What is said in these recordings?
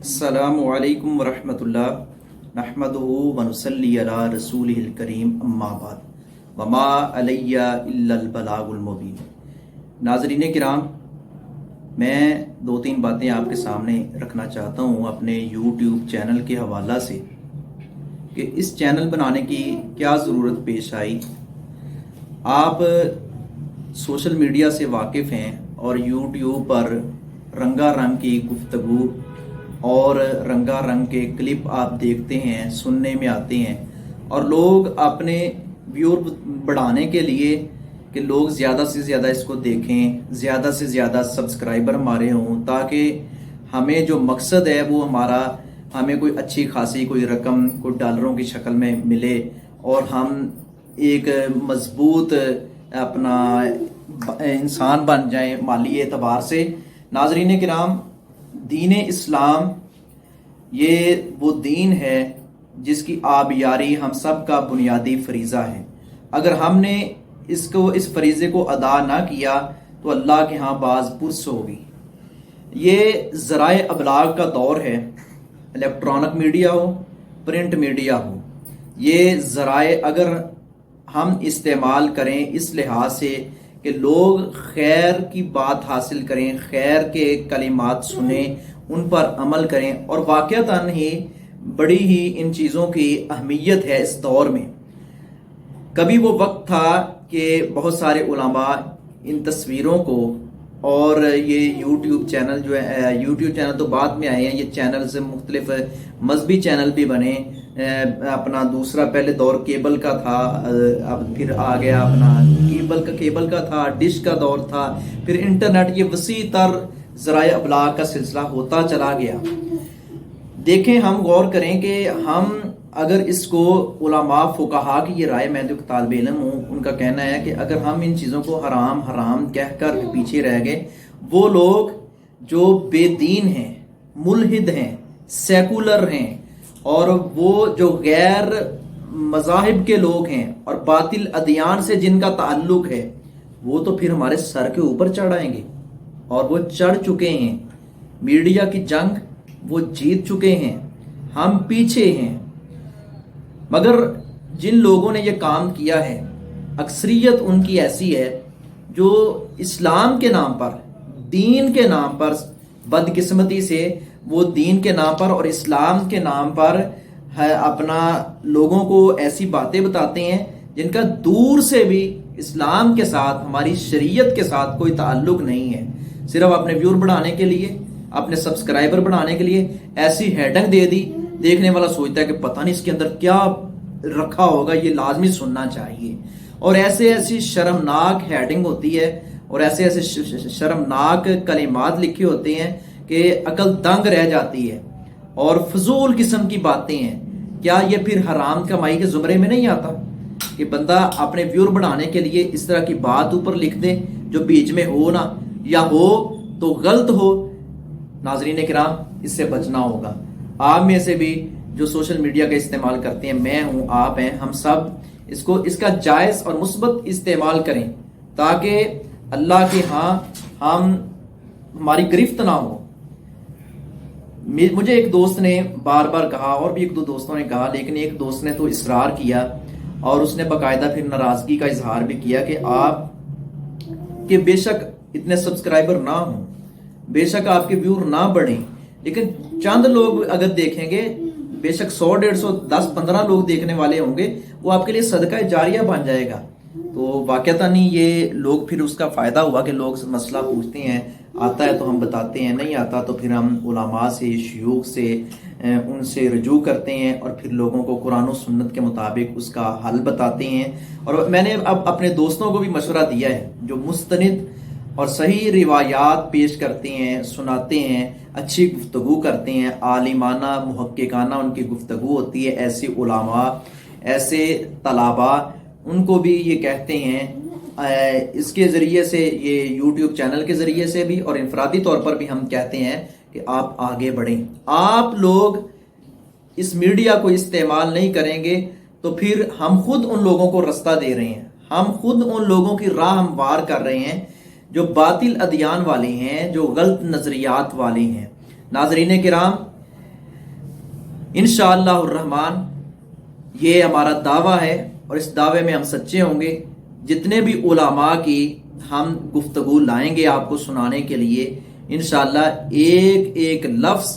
अस्सलामु अलैकुम वरहमतुल्लाह नहमदुहु व नुसल्ली अला रसूलिहिल करीम अम्मा बाद वमा अलैया इल्लल बलागुल मुबीन। नाज़रीन किराम, मैं दो तीन बातें आपके सामने रखना चाहता हूँ अपने YouTube चैनल के हवाला से कि इस चैनल बनाने की क्या ज़रूरत पेश आई। आप सोशल मीडिया से वाकिफ़ हैं और YouTube पर रंगा रंग की गुफ्तगू और रंगा रंग के क्लिप आप देखते हैं, सुनने में आते हैं, और लोग अपने व्यूअर बढ़ाने के लिए कि लोग ज़्यादा से ज़्यादा इसको देखें, ज़्यादा से ज़्यादा सब्सक्राइबर हमारे हों, ताकि हमें जो मकसद है वो हमें कोई अच्छी खासी कोई रकम कोई डॉलरों की शक्ल में मिले और हम एक मजबूत अपना इंसान बन जाएं माली एतबार से। नाज़रीन किराम, दीन इस्लाम ये वो दीन है जिसकी आबियारी हम सब का बुनियादी फरीज़ा है। अगर हमने इस फरीज़े को अदा ना किया तो अल्लाह के यहाँ बाज पुरस होगी। ये ज़राए अबलाग का दौर है, इलेक्ट्रॉनिक मीडिया हो, प्रिंट मीडिया हो। ये ज़राए अगर हम इस्तेमाल करें इस लिहाज से कि लोग खैर की बात हासिल करें, खैर के कलिमात सुने, उन पर अमल करें, और वाक़तन ही बड़ी ही इन चीज़ों की अहमियत है इस दौर में। कभी वो वक्त था कि बहुत सारे उलमा इन तस्वीरों को, और ये यूट्यूब चैनल जो है, यूट्यूब चैनल तो बाद में आए हैं, ये चैनल से मुख्तलिफ मजहबी चैनल भी बने। अपना दूसरा पहले दौर केबल का था, अब फिर आ गया अपना केबल का था, डिश का दौर था, फिर इंटरनेट, ये वसी तर ज़राए अबलाग का सिलसिला होता चला गया। देखें, हम गौर करें कि हम अगर इसको उलमा फुकाहा की ये राय, मैं जो तालिब इल्म हूँ, उनका कहना है कि अगर हम इन चीज़ों को हराम हराम कहकर पीछे रह गए, वो लोग जो बेदीन हैं, मुल्हिद हैं, सेकुलर हैं, और वो जो गैर मज़ाहिब के लोग हैं और बातिल अदियान से जिनका ताल्लुक है, वो तो फिर हमारे सर के ऊपर चढ़ आएंगे, और वो चढ़ चुके हैं। मीडिया की जंग वो जीत चुके हैं, हम पीछे हैं। मगर जिन लोगों ने ये काम किया है, अक्सरियत उनकी ऐसी है जो इस्लाम के नाम पर, दीन के नाम पर, बदकिस्मती से वो दीन के नाम पर और इस्लाम के नाम पर है अपना लोगों को ऐसी बातें बताते हैं जिनका दूर से भी इस्लाम के साथ, हमारी शरीयत के साथ कोई ताल्लुक नहीं है। सिर्फ अपने व्यूअर बढ़ाने के लिए, अपने सब्सक्राइबर बढ़ाने के लिए ऐसी हेडिंग दे दी, देखने वाला सोचता है कि पता नहीं इसके अंदर क्या रखा होगा, ये लाजमी सुनना चाहिए। और ऐसी शर्मनाक हेडिंग होती है और ऐसे शर्मनाक कलिमात लिखे होते हैं कि अकल दंग रह जाती है, और फजूल किस्म की बातें हैं। क्या ये फिर हराम कमाई के जुमरे में नहीं आता कि बंदा अपने व्यूअर बढ़ाने के लिए इस तरह की बात ऊपर लिख दे जो बीच में हो ना, या हो तो गलत हो। नाज़रीन किराम, इससे बचना होगा। आप में से भी जो सोशल मीडिया का इस्तेमाल करते हैं, मैं हूं, आप हैं, हम सब इसका जायज़ और मुस्बत इस्तेमाल करें ताकि अल्लाह के यहाँ हमारी गिरफ्त ना हो। मुझे एक दोस्त ने बार बार कहा, और भी एक दो दोस्तों ने कहा, लेकिन एक दोस्त ने तो इसरार किया और उसने बाकायदा फिर नाराजगी का इजहार भी किया कि आप के बेशक इतने सब्सक्राइबर ना हों, बेशक आपके व्यूअर ना बढ़ें, लेकिन चंद लोग अगर देखेंगे, बेशक 100, 150, 10, 15 लोग देखने वाले होंगे, वो आपके लिए सदका जारिया बन जाएगा। तो वाक़तन ही ये लोग, फिर उसका फ़ायदा हुआ कि लोग मसला पूछते हैं, आता है तो हम बताते हैं, नहीं आता तो फिर हम उलमा से, शयूख से, उनसे रजू करते हैं, और फिर लोगों को कुरान और सुन्नत के मुताबिक उसका हल बताते हैं। और मैंने अब अपने दोस्तों को भी मशवरा दिया है जो मुस्तनिद और सही रिवायात पेश करते हैं, सुनाते हैं, अच्छी गुफ्तगू करते हैं, आलिमाना मुहक्किकाना उनकी गुफ्तगू होती है। ऐसे उलमा, ऐसे तलाबा, उनको भी ये कहते हैं, इसके ज़रिए से, ये यूट्यूब चैनल के ज़रिए से भी और इनफरादी तौर पर भी हम कहते हैं कि आप आगे बढ़ें। आप लोग इस मीडिया को इस्तेमाल नहीं करेंगे तो फिर हम खुद उन लोगों को रास्ता दे रहे हैं, हम खुद उन लोगों की राह हमवार कर रहे हैं जो बातिल अदियान वाले हैं, जो गलत नजरियात वाले हैं। नाजरीन किराम, इंशाअल्लाह रहमान ये हमारा दावा है और इस दावे में हम सच्चे होंगे। जितने भी उलामा की हम गुफ्तगू लाएंगे आपको सुनाने के लिए, इंशाअल्लाह एक एक लफ्ज़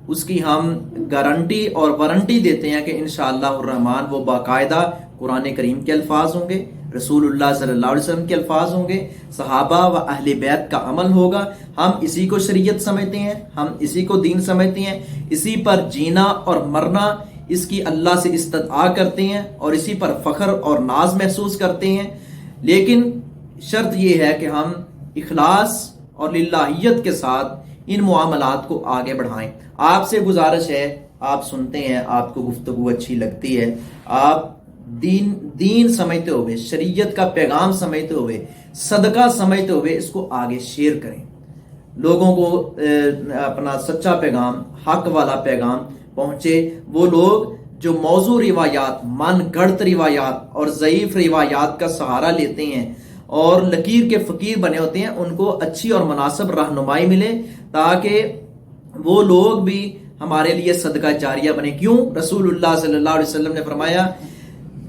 उसकी हम गारंटी और वारंटी देते हैं कि इंशाअल्लाह रहमान वो बाकायदा कुरान करीम के अल्फाज होंगे, रसूलुल्लाह सल्लल्लाहु अलैहि वसल्लम के अल्फाज होंगे, सहाबा व अहले बैत का अमल होगा। हम इसी को शरीयत समझते हैं, हम इसी को दीन समझते हैं, इसी पर जीना और मरना, इसकी अल्लाह से इस्तदआ करते हैं और इसी पर फख्र और नाज महसूस करते हैं। लेकिन शर्त यह है कि हम इखलास और लिल्लाहियत के साथ इन मुआमलात को आगे बढ़ाएं। आपसे गुजारिश है, आप सुनते हैं, आपको गुफ्तगू अच्छी लगती है, आप दीन समझते हुए, शरीयत का पैगाम समझते हुए, सदका समझते हुए इसको आगे शेयर करें, लोगों को अपना सच्चा पैगाम, हक वाला पैगाम पहुंचे। वो लोग जो मौजू रिवायात, मन गढ़त रिवायात और ज़ईफ रिवायात का सहारा लेते हैं और लकीर के फ़कीर बने होते हैं, उनको अच्छी और मुनासिब रहनुमाई मिले ताकि वो लोग भी हमारे लिए सदका जारिया बने। क्यों? रसूलुल्लाह सल्लल्लाहु अलैहि वसल्लम ने फरमाया,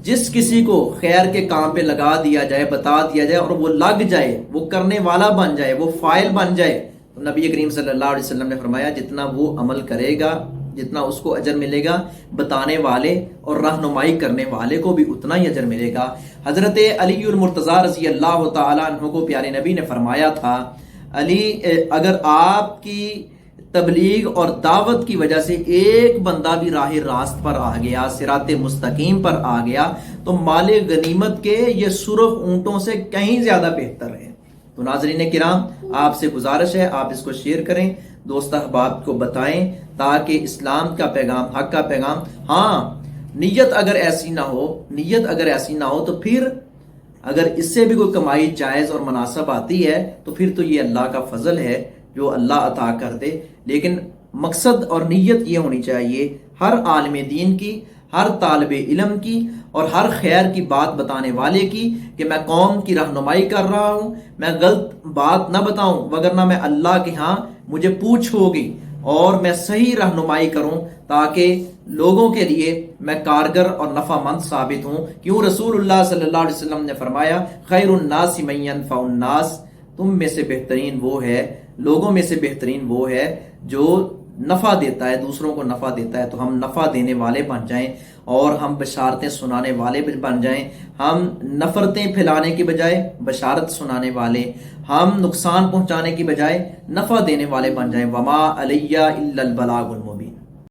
जिस किसी को खैर के काम पे लगा दिया जाए, बता दिया जाए और वो लग जाए, वो करने वाला बन जाए, वो फाइल बन जाए, तो नबी करीम सल्लल्लाहु अलैहि वसल्लम ने फरमाया जितना वो अमल करेगा, जितना उसको अजर मिलेगा, बताने वाले और रहनुमाई करने वाले को भी उतना ही अजर मिलेगा। हजरत अलीउल मुर्तज़ा रज़ी अल्लाह तआला अन्हु को प्यारे नबी ने फरमाया था, अली, अगर आपकी तबलीग और दावत की वजह से एक बंदा भी राह रास्त पर आ गया, सिराते मुस्तकीम पर आ गया, तो माले गनीमत के ये सुर्ख ऊंटों से कहीं ज्यादा बेहतर है। तो नाज़रीन किराम, आपसे गुजारिश है आप इसको शेयर करें, दोस्त अहबाब को बताएं ताकि इस्लाम का पैगाम, हक का पैगाम, हाँ नीयत अगर ऐसी ना हो, नीयत अगर ऐसी ना हो तो फिर अगर इससे भी कोई कमाई जायज़ और मुनासिब आती है तो फिर तो ये अल्लाह का फजल है जो अल्लाह अता कर दे। लेकिन मकसद और नीयत ये होनी चाहिए हर आलिम दीन की, हर तालिब इल्म की और हर खैर की बात बताने वाले की कि मैं कौम की रहनुमाई कर रहा हूँ, मैं गलत बात ना बताऊं, वगरना मैं अल्लाह के यहाँ मुझे पूछ होगी, और मैं सही रहनुमाई करूं ताकि लोगों के लिए मैं कारगर और नफामंद साबित हूं। क्यों? रसूलुल्लाह सल्लल्लाहु अलैहि वसल्लम ने फरमाया, खैरुन नासी मन यनफउन नास, तुम में से बेहतरीन वो है, लोगों में से बेहतरीन वो है जो नफ़ा देता है, दूसरों को नफ़ा देता है। तो हम नफ़ा देने वाले बन जाएं और हम बशारतें सुनाने वाले बन जाएं। हम नफ़रतें फैलाने की बजाय बशारत सुनाने वाले, हम नुकसान पहुंचाने की बजाय नफ़ा देने वाले बन जाएं। वमा अलैया इल्लल बलागुल मुबीन।